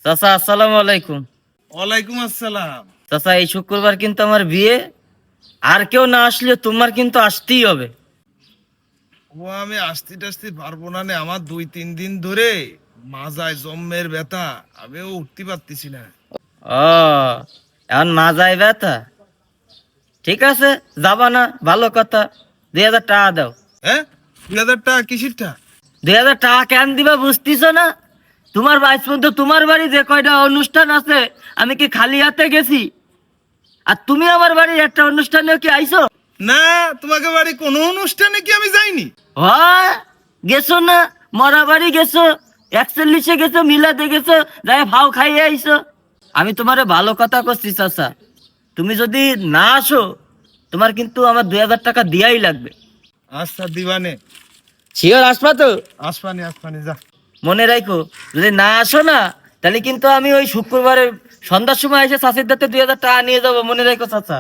চাচা আসসালামু আলাইকুম। ওয়ালাইকুম আসসালাম। চাচা এই শুক্রবার কিন্তু আমার বিয়ে, আর কেউ না আসলে তোমার কিন্তু আসতেই হবে। ও আমি আসতে টাসতে পারবো না নে, আমার 2-3 দিন ধরে মাজায় জম্মের ব্যথা, আমিও উঠতে পারতেছি না। ও, এখন না যায় ব্যথা, ঠিক আছে, যাবা না, ভালো কথা। 2,000 টাকা দাও। হ্যাঁ, 2,000 টাকা কিসিরটা? 2,000 টাকা কেন দিবা বুঝতেছ না? তোমার বাইশ পর্যন্ত তোমার বাড়ি যে কয়টা অনুষ্ঠান আছে, আমি কি খালি হাতে গেছি? আর তুমি আমার বাড়ির একটা অনুষ্ঠানেও কি আইছো? না, তোমাকে বাড়ি কোনো অনুষ্ঠানে কি আমি যাইনি? হয়, গেছো না? মরা বাড়ি গেছো, 41-এ গেছো, মিলাতে গেছো, যাই ভাও খাইয়ে আইছো। আমি তোমারে ভালো কথা করছি চাচা, তুমি যদি না আসো, তোমার কিন্তু আমার 2,000 টাকা দিয়াই লাগবে। আচ্ছা দিবানে। শিওর আসবা তো? আসবানি আসবানি, যা। মনে রাখো, যদি না আসো না, তাহলে কিন্তু আমি ওই শুক্রবারে সন্ধ্যার সময় এসে চাষির দাঁতে 2,000 টাকা নিয়ে যাবো, মনে রাখো চাচা।